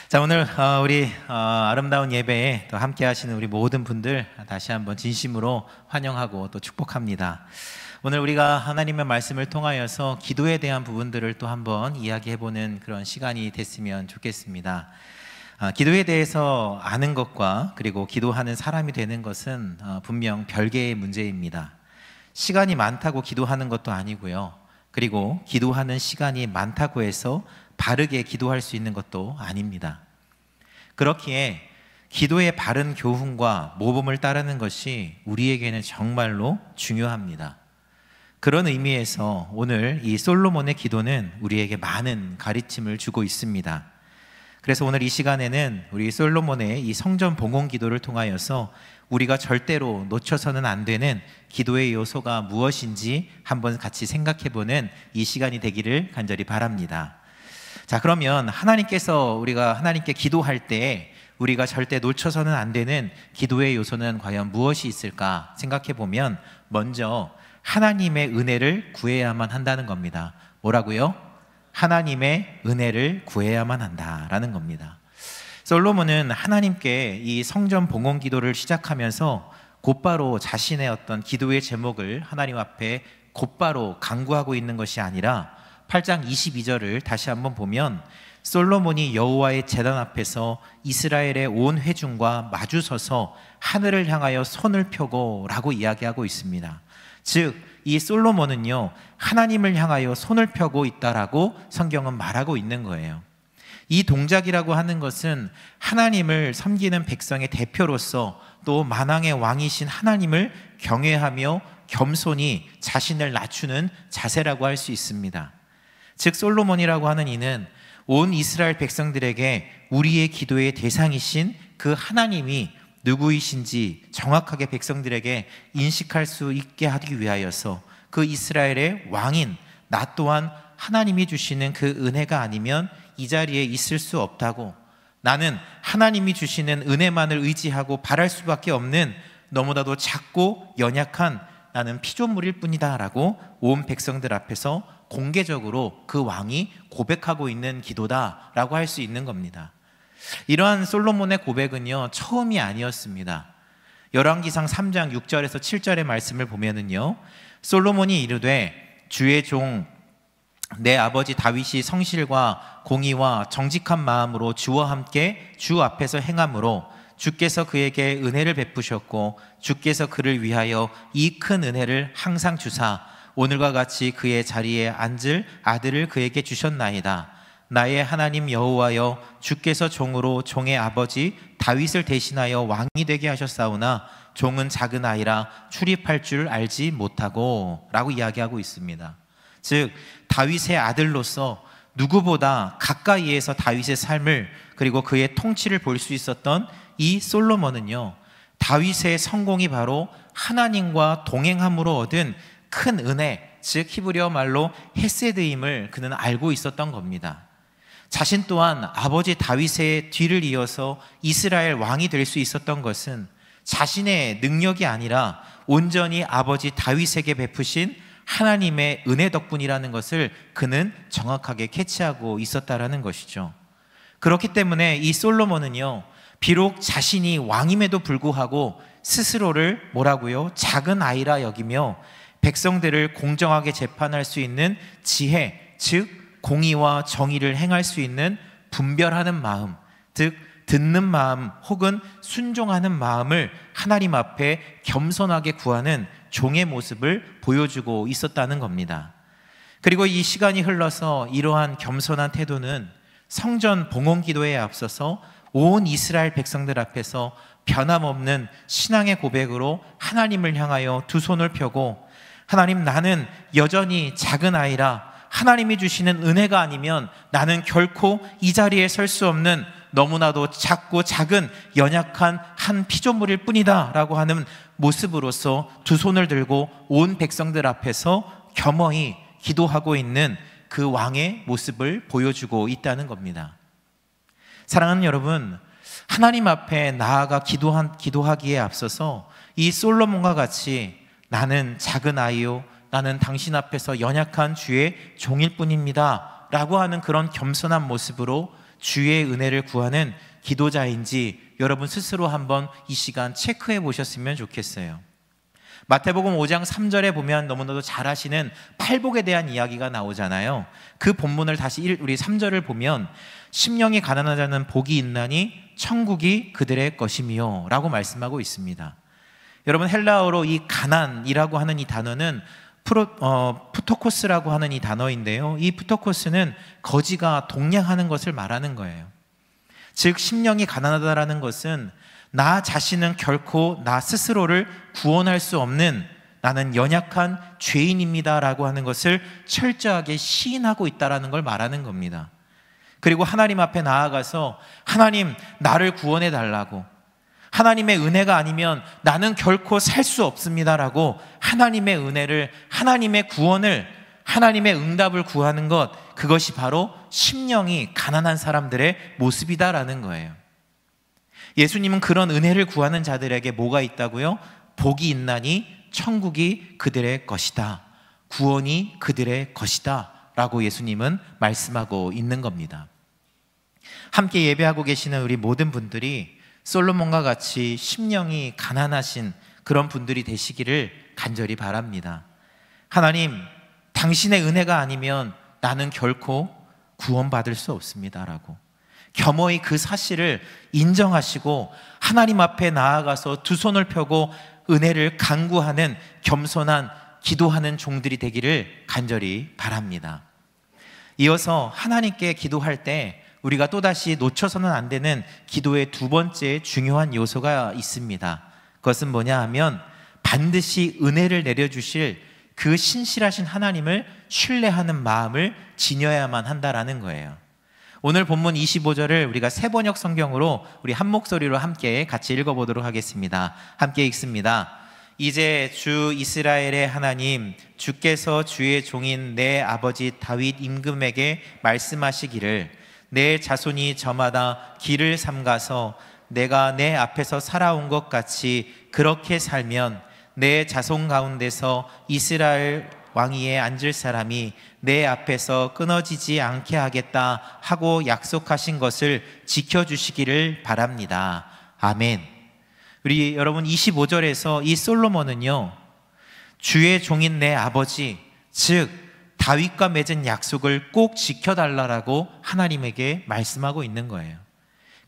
자, 오늘 우리 아름다운 예배에 또 함께 하시는 우리 모든 분들 다시 한번 진심으로 환영하고 또 축복합니다. 오늘 우리가 하나님의 말씀을 통하여서 기도에 대한 부분들을 또 한번 이야기해보는 그런 시간이 됐으면 좋겠습니다. 기도에 대해서 아는 것과 그리고 기도하는 사람이 되는 것은 분명 별개의 문제입니다. 시간이 많다고 기도하는 것도 아니고요. 그리고 기도하는 시간이 많다고 해서 바르게 기도할 수 있는 것도 아닙니다. 그렇기에 기도의 바른 교훈과 모범을 따르는 것이 우리에게는 정말로 중요합니다. 그런 의미에서 오늘 이 솔로몬의 기도는 우리에게 많은 가르침을 주고 있습니다. 그래서 오늘 이 시간에는 우리 솔로몬의 이 성전 봉헌 기도를 통하여서 우리가 절대로 놓쳐서는 안 되는 기도의 요소가 무엇인지 한번 같이 생각해보는 이 시간이 되기를 간절히 바랍니다. 자, 그러면 우리가 하나님께 기도할 때 우리가 절대 놓쳐서는 안 되는 기도의 요소는 과연 무엇이 있을까 생각해 보면 먼저 하나님의 은혜를 구해야만 한다는 겁니다. 뭐라고요? 하나님의 은혜를 구해야만 한다라는 겁니다. 솔로몬은 하나님께 이 성전 봉헌 기도를 시작하면서 곧바로 자신의 어떤 기도의 제목을 하나님 앞에 곧바로 간구하고 있는 것이 아니라 8장 22절을 다시 한번 보면 솔로몬이 여호와의 제단 앞에서 이스라엘의 온 회중과 마주서서 하늘을 향하여 손을 펴고 라고 이야기하고 있습니다. 즉, 이 솔로몬은요, 하나님을 향하여 손을 펴고 있다라고 성경은 말하고 있는 거예요. 이 동작이라고 하는 것은 하나님을 섬기는 백성의 대표로서 또 만왕의 왕이신 하나님을 경외하며 겸손히 자신을 낮추는 자세라고 할 수 있습니다. 즉, 솔로몬이라고 하는 이는 온 이스라엘 백성들에게 우리의 기도의 대상이신 그 하나님이 누구이신지 정확하게 백성들에게 인식할 수 있게 하기 위하여서 그 이스라엘의 왕인 나 또한 하나님이 주시는 그 은혜가 아니면 이 자리에 있을 수 없다고, 나는 하나님이 주시는 은혜만을 의지하고 바랄 수밖에 없는 너무나도 작고 연약한 나는 피조물일 뿐이다 라고 온 백성들 앞에서 공개적으로 그 왕이 고백하고 있는 기도다라고 할 수 있는 겁니다. 이러한 솔로몬의 고백은요, 처음이 아니었습니다. 열왕기상 3장 6절에서 7절의 말씀을 보면은요, 솔로몬이 이르되 주의 종 내 아버지 다윗이 성실과 공의와 정직한 마음으로 주와 함께 주 앞에서 행함으로 주께서 그에게 은혜를 베푸셨고 주께서 그를 위하여 이 큰 은혜를 항상 주사 오늘과 같이 그의 자리에 앉을 아들을 그에게 주셨나이다. 나의 하나님 여호와여, 주께서 종으로 종의 아버지 다윗을 대신하여 왕이 되게 하셨사오나 종은 작은 아이라 출입할 줄 알지 못하고 라고 이야기하고 있습니다. 즉, 다윗의 아들로서 누구보다 가까이에서 다윗의 삶을 그리고 그의 통치를 볼 수 있었던 이 솔로몬은요, 다윗의 성공이 바로 하나님과 동행함으로 얻은 큰 은혜, 즉 히브리어 말로 헤세드임을 그는 알고 있었던 겁니다. 자신 또한 아버지 다윗의 뒤를 이어서 이스라엘 왕이 될 수 있었던 것은 자신의 능력이 아니라 온전히 아버지 다윗에게 베푸신 하나님의 은혜 덕분이라는 것을 그는 정확하게 캐치하고 있었다라는 것이죠. 그렇기 때문에 이 솔로몬은요, 비록 자신이 왕임에도 불구하고 스스로를 뭐라고요? 작은 아이라 여기며 백성들을 공정하게 재판할 수 있는 지혜, 즉 공의와 정의를 행할 수 있는 분별하는 마음, 즉 듣는 마음 혹은 순종하는 마음을 하나님 앞에 겸손하게 구하는 종의 모습을 보여주고 있었다는 겁니다. 그리고 이 시간이 흘러서 이러한 겸손한 태도는 성전 봉헌 기도에 앞서서 온 이스라엘 백성들 앞에서 변함없는 신앙의 고백으로 하나님을 향하여 두 손을 펴고, 하나님, 나는 여전히 작은 아이라 하나님이 주시는 은혜가 아니면 나는 결코 이 자리에 설 수 없는 너무나도 작고 작은 연약한 한 피조물일 뿐이다 라고 하는 모습으로서 두 손을 들고 온 백성들 앞에서 겸허히 기도하고 있는 그 왕의 모습을 보여주고 있다는 겁니다. 사랑하는 여러분, 하나님 앞에 나아가 기도하기에 앞서서 이 솔로몬과 같이 나는 작은 아이요, 나는 당신 앞에서 연약한 주의 종일 뿐입니다 라고 하는 그런 겸손한 모습으로 주의 은혜를 구하는 기도자인지 여러분 스스로 한번 이 시간 체크해 보셨으면 좋겠어요. 마태복음 5장 3절에 보면 너무나도 잘 아시는 팔복에 대한 이야기가 나오잖아요. 그 본문을 다시 우리 3절을 보면 심령이 가난한 자는 복이 있나니 천국이 그들의 것이며 라고 말씀하고 있습니다. 여러분, 헬라어로 이 가난이라고 하는 이 단어는 푸토코스라고 하는 이 단어인데요, 이 푸토코스는 거지가 동냥하는 것을 말하는 거예요. 즉 심령이 가난하다라는 것은 나 자신은 결코 나 스스로를 구원할 수 없는 나는 연약한 죄인입니다라고 하는 것을 철저하게 시인하고 있다라는 걸 말하는 겁니다. 그리고 하나님 앞에 나아가서 하나님 나를 구원해 달라고, 하나님의 은혜가 아니면 나는 결코 살 수 없습니다라고 하나님의 은혜를, 하나님의 구원을, 하나님의 응답을 구하는 것, 그것이 바로 심령이 가난한 사람들의 모습이다라는 거예요. 예수님은 그런 은혜를 구하는 자들에게 뭐가 있다고요? 복이 있나니 천국이 그들의 것이다, 구원이 그들의 것이다 라고 예수님은 말씀하고 있는 겁니다. 함께 예배하고 계시는 우리 모든 분들이 솔로몬과 같이 심령이 가난하신 그런 분들이 되시기를 간절히 바랍니다. 하나님, 당신의 은혜가 아니면 나는 결코 구원받을 수 없습니다라고 겸허히 그 사실을 인정하시고 하나님 앞에 나아가서 두 손을 펴고 은혜를 간구하는 겸손한 기도하는 종들이 되기를 간절히 바랍니다. 이어서 하나님께 기도할 때 우리가 또다시 놓쳐서는 안 되는 기도의 두 번째 중요한 요소가 있습니다. 그것은 뭐냐 하면 반드시 은혜를 내려주실 그 신실하신 하나님을 신뢰하는 마음을 지녀야만 한다라는 거예요. 오늘 본문 25절을 우리가 새번역 성경으로 우리 한 목소리로 함께 같이 읽어보도록 하겠습니다. 함께 읽습니다. 이제 주 이스라엘의 하나님, 주께서 주의 종인 내 아버지 다윗 임금에게 말씀하시기를 내 자손이 저마다 길을 삼가서 내가 내 앞에서 살아온 것 같이 그렇게 살면 내 자손 가운데서 이스라엘 왕위에 앉을 사람이 내 앞에서 끊어지지 않게 하겠다 하고 약속하신 것을 지켜주시기를 바랍니다. 아멘. 우리 여러분 25절에서 이 솔로몬은요, 주의 종인 내 아버지, 즉 다윗과 맺은 약속을 꼭 지켜달라고 하나님에게 말씀하고 있는 거예요.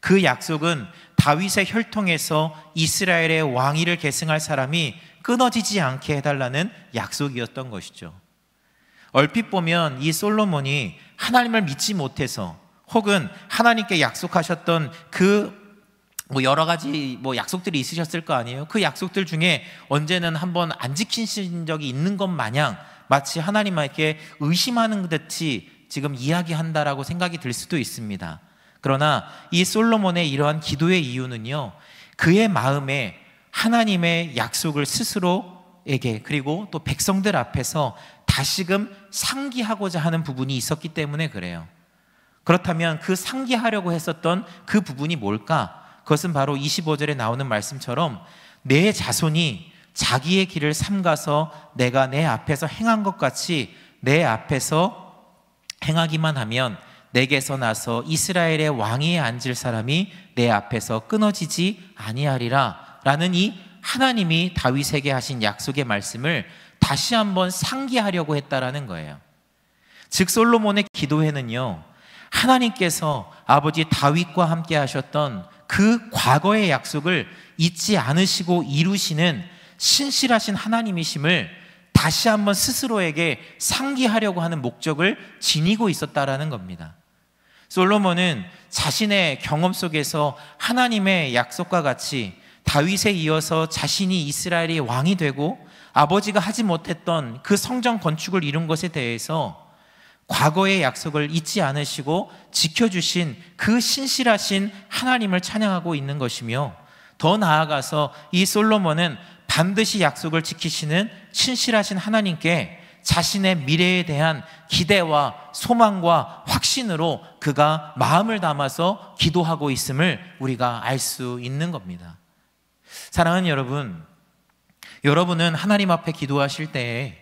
그 약속은 다윗의 혈통에서 이스라엘의 왕위를 계승할 사람이 끊어지지 않게 해달라는 약속이었던 것이죠. 얼핏 보면 이 솔로몬이 하나님을 믿지 못해서 혹은 하나님께 약속하셨던 여러 가지 약속들이 있으셨을 거 아니에요. 그 약속들 중에 언제는 한번 안 지키신 적이 있는 것 마냥 마치 하나님께 의심하는 듯이 지금 이야기한다라고 생각이 들 수도 있습니다. 그러나 이 솔로몬의 이러한 기도의 이유는요, 그의 마음에 하나님의 약속을 스스로에게 그리고 또 백성들 앞에서 다시금 상기하고자 하는 부분이 있었기 때문에 그래요. 그렇다면 그 상기하려고 했었던 그 부분이 뭘까? 그것은 바로 25절에 나오는 말씀처럼 내 자손이 자기의 길을 삼가서 내가 내 앞에서 행한 것 같이 내 앞에서 행하기만 하면 내게서 나서 이스라엘의 왕위에 앉을 사람이 내 앞에서 끊어지지 아니하리라 라는 이 하나님이 다윗에게 하신 약속의 말씀을 다시 한번 상기하려고 했다라는 거예요. 즉 솔로몬의 기도회는요, 하나님께서 아버지 다윗과 함께 하셨던 그 과거의 약속을 잊지 않으시고 이루시는 신실하신 하나님이심을 다시 한번 스스로에게 상기하려고 하는 목적을 지니고 있었다라는 겁니다. 솔로몬은 자신의 경험 속에서 하나님의 약속과 같이 다윗에 이어서 자신이 이스라엘의 왕이 되고 아버지가 하지 못했던 그 성전 건축을 이룬 것에 대해서 과거의 약속을 잊지 않으시고 지켜주신 그 신실하신 하나님을 찬양하고 있는 것이며, 더 나아가서 이 솔로몬은 반드시 약속을 지키시는 신실하신 하나님께 자신의 미래에 대한 기대와 소망과 확신으로 그가 마음을 담아서 기도하고 있음을 우리가 알 수 있는 겁니다. 사랑하는 여러분, 여러분은 하나님 앞에 기도하실 때에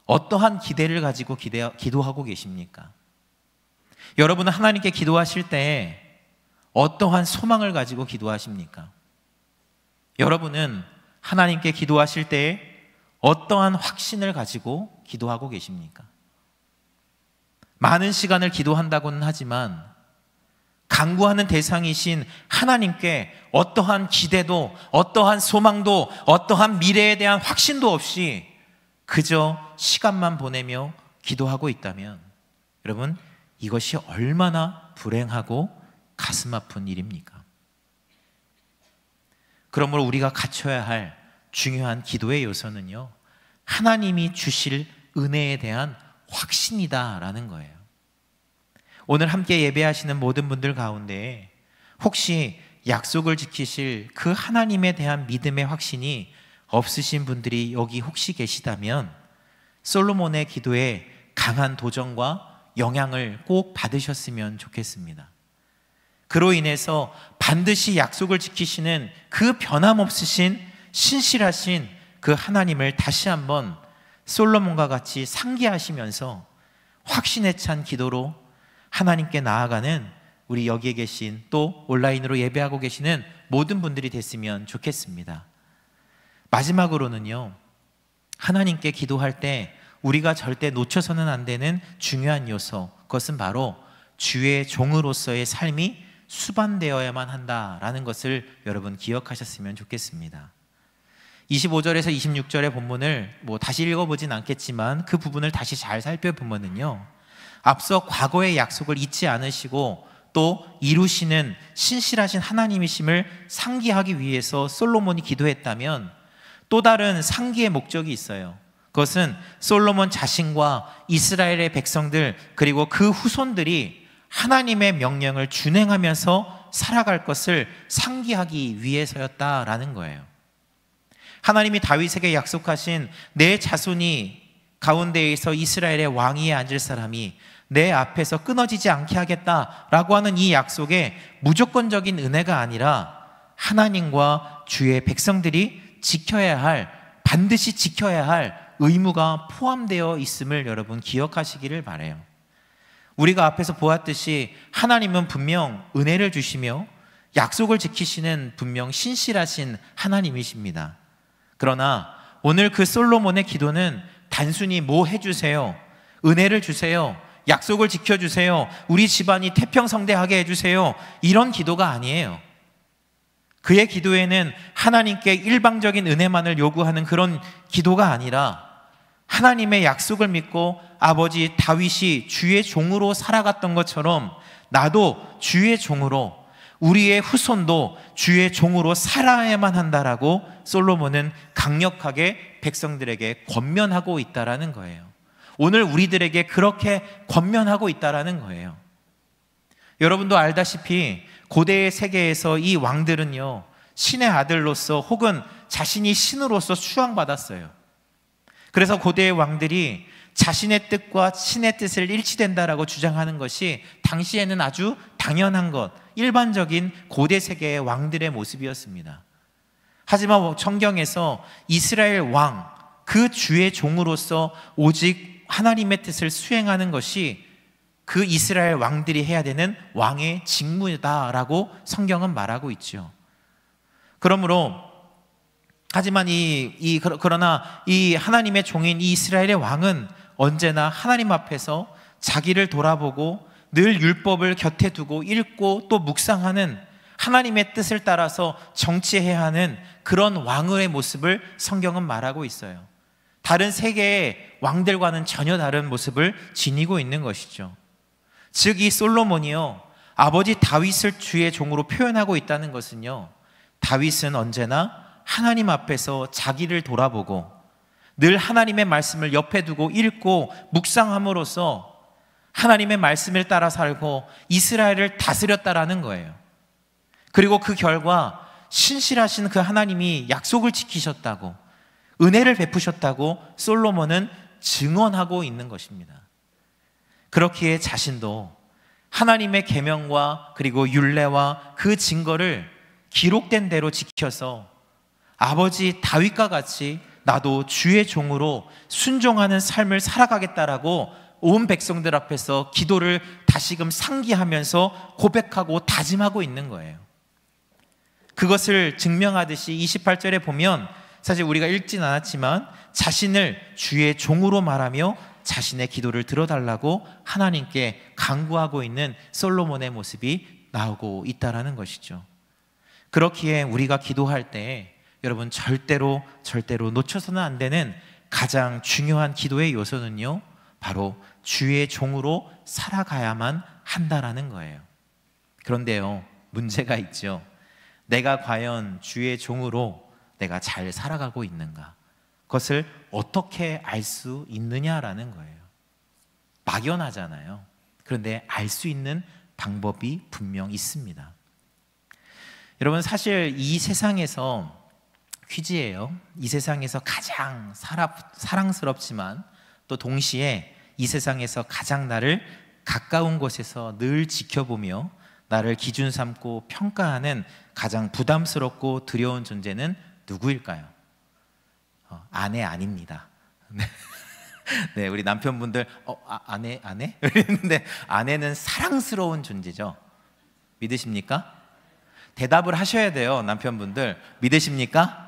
어떠한 기대를 가지고 기도하고 계십니까? 여러분은 하나님께 기도하실 때 어떠한 소망을 가지고 기도하십니까? 여러분은 하나님께 기도하실 때 어떠한 확신을 가지고 기도하고 계십니까? 많은 시간을 기도한다고는 하지만 간구하는 대상이신 하나님께 어떠한 기대도, 어떠한 소망도, 어떠한 미래에 대한 확신도 없이 그저 시간만 보내며 기도하고 있다면 여러분, 이것이 얼마나 불행하고 가슴 아픈 일입니까? 그러므로 우리가 갖춰야 할 중요한 기도의 요소는요, 하나님이 주실 은혜에 대한 확신이다라는 거예요. 오늘 함께 예배하시는 모든 분들 가운데 혹시 약속을 지키실 그 하나님에 대한 믿음의 확신이 없으신 분들이 여기 혹시 계시다면 솔로몬의 기도에 강한 도전과 영향을 꼭 받으셨으면 좋겠습니다. 그로 인해서 반드시 약속을 지키시는 그 변함없으신 신실하신 그 하나님을 다시 한번 솔로몬과 같이 상기하시면서 확신에 찬 기도로 하나님께 나아가는 우리 여기에 계신 또 온라인으로 예배하고 계시는 모든 분들이 됐으면 좋겠습니다. 마지막으로는요, 하나님께 기도할 때 우리가 절대 놓쳐서는 안 되는 중요한 요소, 그것은 바로 주의 종으로서의 삶이 수반되어야만 한다라는 것을 여러분 기억하셨으면 좋겠습니다. 25절에서 26절의 본문을 다시 읽어보진 않겠지만 그 부분을 다시 잘 살펴보면요, 앞서 과거의 약속을 잊지 않으시고 또 이루시는 신실하신 하나님이심을 상기하기 위해서 솔로몬이 기도했다면 또 다른 상기의 목적이 있어요. 그것은 솔로몬 자신과 이스라엘의 백성들 그리고 그 후손들이 하나님의 명령을 준행하면서 살아갈 것을 상기하기 위해서였다라는 거예요. 하나님이 다윗에게 약속하신 내 자손이 가운데에서 이스라엘의 왕위에 앉을 사람이 내 앞에서 끊어지지 않게 하겠다라고 하는 이 약속에 무조건적인 은혜가 아니라 하나님과 주의 백성들이 지켜야 할, 반드시 지켜야 할 의무가 포함되어 있음을 여러분 기억하시기를 바라요. 우리가 앞에서 보았듯이 하나님은 분명 은혜를 주시며 약속을 지키시는 분명 신실하신 하나님이십니다. 그러나 오늘 그 솔로몬의 기도는 단순히 뭐 해주세요, 은혜를 주세요, 약속을 지켜주세요, 우리 집안이 태평성대하게 해주세요, 이런 기도가 아니에요. 그의 기도에는 하나님께 일방적인 은혜만을 요구하는 그런 기도가 아니라 하나님의 약속을 믿고 아버지 다윗이 주의 종으로 살아갔던 것처럼 나도 주의 종으로, 우리의 후손도 주의 종으로 살아야만 한다라고 솔로몬은 강력하게 백성들에게 권면하고 있다라는 거예요. 오늘 우리들에게 그렇게 권면하고 있다라는 거예요. 여러분도 알다시피 고대의 세계에서 이 왕들은요, 신의 아들로서 혹은 자신이 신으로서 추앙받았어요. 그래서 고대의 왕들이 자신의 뜻과 신의 뜻을 일치된다라고 주장하는 것이 당시에는 아주 당연한 것, 일반적인 고대 세계의 왕들의 모습이었습니다. 하지만 성경에서 이스라엘 왕, 그 주의 종으로서 오직 하나님의 뜻을 수행하는 것이 그 이스라엘 왕들이 해야 되는 왕의 직무다라고 성경은 말하고 있죠. 그러므로 하지만 그러나 이 하나님의 종인 이 이스라엘의 왕은 언제나 하나님 앞에서 자기를 돌아보고 늘 율법을 곁에 두고 읽고 또 묵상하는, 하나님의 뜻을 따라서 정치해야 하는 그런 왕의 모습을 성경은 말하고 있어요. 다른 세계의 왕들과는 전혀 다른 모습을 지니고 있는 것이죠. 즉 이 솔로몬이요, 아버지 다윗을 주의 종으로 표현하고 있다는 것은요, 다윗은 언제나 하나님 앞에서 자기를 돌아보고 늘 하나님의 말씀을 옆에 두고 읽고 묵상함으로써 하나님의 말씀을 따라 살고 이스라엘을 다스렸다라는 거예요. 그리고 그 결과 신실하신 그 하나님이 약속을 지키셨다고, 은혜를 베푸셨다고 솔로몬은 증언하고 있는 것입니다. 그렇기에 자신도 하나님의 계명과 그리고 율례와 그 증거를 기록된 대로 지켜서 아버지 다윗과 같이 나도 주의 종으로 순종하는 삶을 살아가겠다라고 온 백성들 앞에서 기도를 다시금 상기하면서 고백하고 다짐하고 있는 거예요. 그것을 증명하듯이 28절에 보면 사실 우리가 읽진 않았지만 자신을 주의 종으로 말하며 자신의 기도를 들어달라고 하나님께 간구하고 있는 솔로몬의 모습이 나오고 있다라는 것이죠. 그렇기에 우리가 기도할 때 여러분 절대로 놓쳐서는 안 되는 가장 중요한 기도의 요소는요, 바로 주의 종으로 살아가야만 한다라는 거예요. 그런데요, 문제가 있죠. 내가 과연 주의 종으로 내가 잘 살아가고 있는가? 그것을 어떻게 알 수 있느냐라는 거예요. 막연하잖아요. 그런데 알 수 있는 방법이 분명 있습니다. 여러분, 사실 이 세상에서 퀴즈예요. 이 세상에서 가장 사랑스럽지만 또 동시에 이 세상에서 가장 나를 가까운 곳에서 늘 지켜보며 나를 기준 삼고 평가하는 가장 부담스럽고 두려운 존재는 누구일까요? 아내 아닙니다. 네, 우리 남편분들 아내? 이랬는데 아내는 사랑스러운 존재죠. 믿으십니까? 대답을 하셔야 돼요. 남편분들 믿으십니까?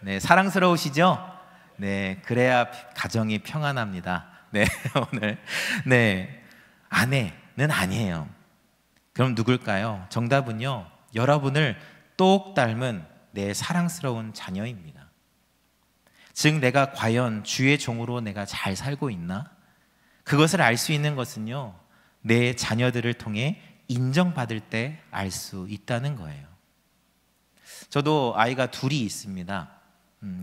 네, 사랑스러우시죠? 네, 그래야 가정이 평안합니다. 네, 오늘 네, 아내는 아니에요. 그럼 누굴까요? 정답은요, 여러분을 똑 닮은 내 사랑스러운 자녀입니다. 즉 내가 과연 주의 종으로 내가 잘 살고 있나? 그것을 알 수 있는 것은요, 내 자녀들을 통해 인정받을 때 알 수 있다는 거예요. 저도 아이가 둘이 있습니다.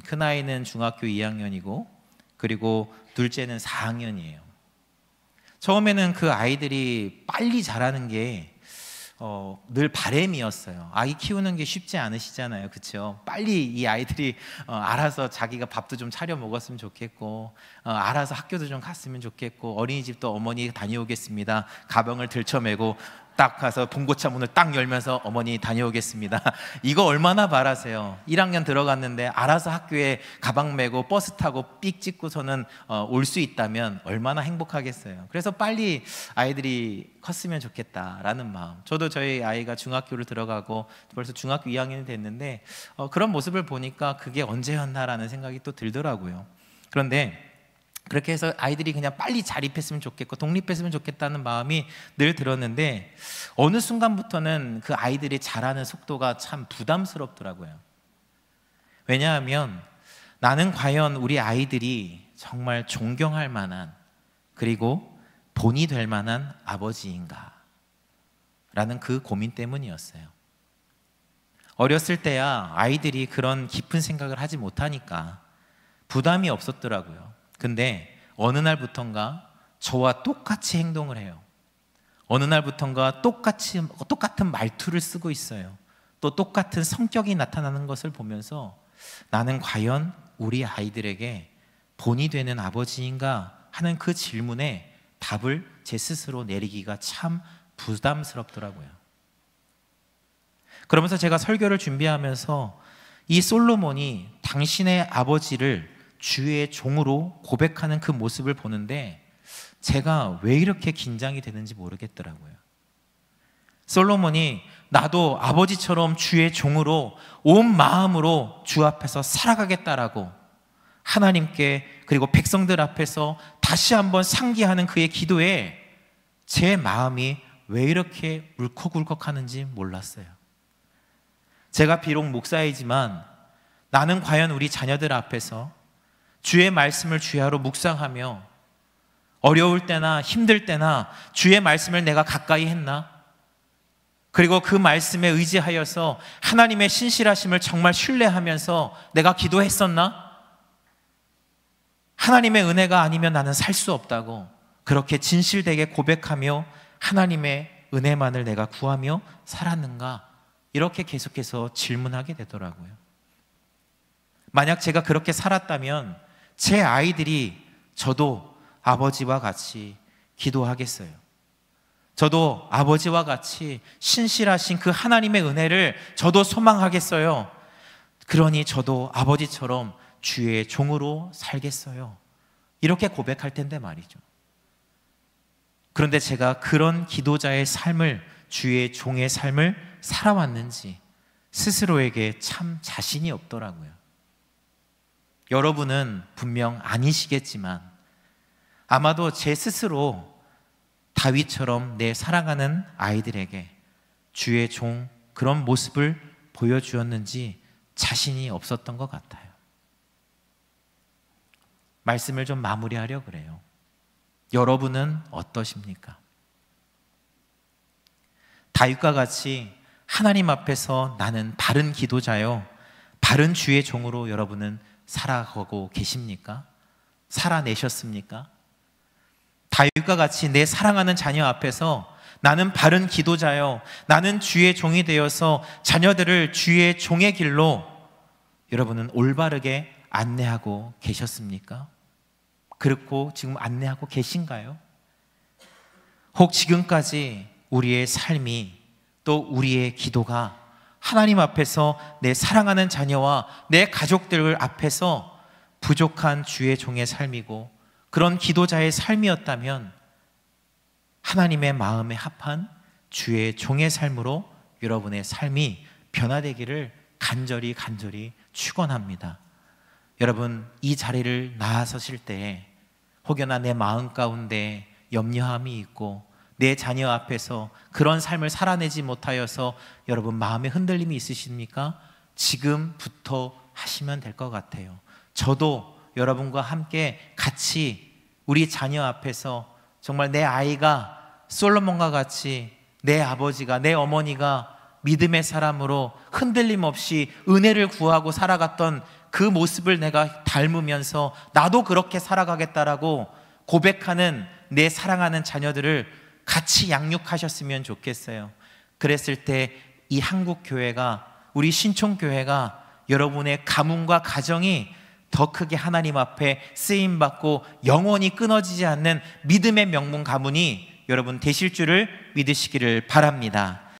큰아이는 중학교 2학년이고 그리고 둘째는 4학년이에요. 처음에는 그 아이들이 빨리 자라는 게 늘 바람이었어요. 아이 키우는 게 쉽지 않으시잖아요, 그렇죠? 빨리 이 아이들이 알아서 자기가 밥도 좀 차려 먹었으면 좋겠고, 알아서 학교도 좀 갔으면 좋겠고, 어린이집도 어머니 다녀오겠습니다, 가방을 들쳐매고 딱 가서 봉고차 문을 딱 열면서 어머니 다녀오겠습니다, 이거 얼마나 바라세요. 1학년 들어갔는데 알아서 학교에 가방 메고 버스 타고 삑 찍고서는 올 수 있다면 얼마나 행복하겠어요. 그래서 빨리 아이들이 컸으면 좋겠다라는 마음. 저도 저희 아이가 중학교를 들어가고 벌써 중학교 2학년이 됐는데 그런 모습을 보니까 그게 언제였나라는 생각이 또 들더라고요. 그런데 그렇게 해서 아이들이 그냥 빨리 자립했으면 좋겠고 독립했으면 좋겠다는 마음이 늘 들었는데 어느 순간부터는 그 아이들이 자라는 속도가 참 부담스럽더라고요. 왜냐하면 나는 과연 우리 아이들이 정말 존경할 만한 그리고 본이 될 만한 아버지인가? 라는 그 고민 때문이었어요. 어렸을 때야 아이들이 그런 깊은 생각을 하지 못하니까 부담이 없었더라고요. 근데 어느 날부턴가 저와 똑같이 행동을 해요. 어느 날부턴가 똑같은 말투를 쓰고 있어요. 또 똑같은 성격이 나타나는 것을 보면서 나는 과연 우리 아이들에게 본이 되는 아버지인가 하는 그 질문에 답을 제 스스로 내리기가 참 부담스럽더라고요. 그러면서 제가 설교를 준비하면서 이 솔로몬이 당신의 아버지를 주의 종으로 고백하는 그 모습을 보는데 제가 왜 이렇게 긴장이 되는지 모르겠더라고요. 솔로몬이 나도 아버지처럼 주의 종으로 온 마음으로 주 앞에서 살아가겠다라고 하나님께 그리고 백성들 앞에서 다시 한번 상기하는 그의 기도에 제 마음이 왜 이렇게 울컥울컥하는지 몰랐어요. 제가 비록 목사이지만 나는 과연 우리 자녀들 앞에서 주의 말씀을 주야로 묵상하며 어려울 때나 힘들 때나 주의 말씀을 내가 가까이 했나? 그리고 그 말씀에 의지하여서 하나님의 신실하심을 정말 신뢰하면서 내가 기도했었나? 하나님의 은혜가 아니면 나는 살 수 없다고 그렇게 진실되게 고백하며 하나님의 은혜만을 내가 구하며 살았는가? 이렇게 계속해서 질문하게 되더라고요. 만약 제가 그렇게 살았다면 제 아이들이 저도 아버지와 같이 기도하겠어요. 저도 아버지와 같이 신실하신 그 하나님의 은혜를 저도 소망하겠어요. 그러니 저도 아버지처럼 주의 종으로 살겠어요. 이렇게 고백할 텐데 말이죠. 그런데 제가 그런 기도자의 삶을, 주의 종의 삶을 살아왔는지 스스로에게 참 자신이 없더라고요. 여러분은 분명 아니시겠지만 아마도 제 스스로 다윗처럼 내 사랑하는 아이들에게 주의 종 그런 모습을 보여주었는지 자신이 없었던 것 같아요. 말씀을 좀 마무리하려 그래요. 여러분은 어떠십니까? 다윗과 같이 하나님 앞에서 나는 바른 기도자요, 바른 주의 종으로 여러분은 살아가고 계십니까? 살아내셨습니까? 다윗과 같이 내 사랑하는 자녀 앞에서 나는 바른 기도자요, 나는 주의 종이 되어서 자녀들을 주의 종의 길로 여러분은 올바르게 안내하고 계셨습니까? 그렇고 지금 안내하고 계신가요? 혹 지금까지 우리의 삶이, 또 우리의 기도가 하나님 앞에서 내 사랑하는 자녀와 내 가족들 앞에서 부족한 주의 종의 삶이고 그런 기도자의 삶이었다면 하나님의 마음에 합한 주의 종의 삶으로 여러분의 삶이 변화되기를 간절히 축원합니다. 여러분, 이 자리를 나아서실 때에 혹여나 내 마음 가운데 염려함이 있고 내 자녀 앞에서 그런 삶을 살아내지 못하여서 여러분 마음에 흔들림이 있으십니까? 지금부터 하시면 될 것 같아요. 저도 여러분과 함께 같이 우리 자녀 앞에서 정말 내 아이가 솔로몬과 같이 내 아버지가, 내 어머니가 믿음의 사람으로 흔들림 없이 은혜를 구하고 살아갔던 그 모습을 내가 닮으면서 나도 그렇게 살아가겠다라고 고백하는 내 사랑하는 자녀들을 같이 양육하셨으면 좋겠어요. 그랬을 때 이 한국교회가, 우리 신촌교회가 여러분의 가문과 가정이 더 크게 하나님 앞에 쓰임받고 영원히 끊어지지 않는 믿음의 명문 가문이 여러분 되실 줄을 믿으시기를 바랍니다.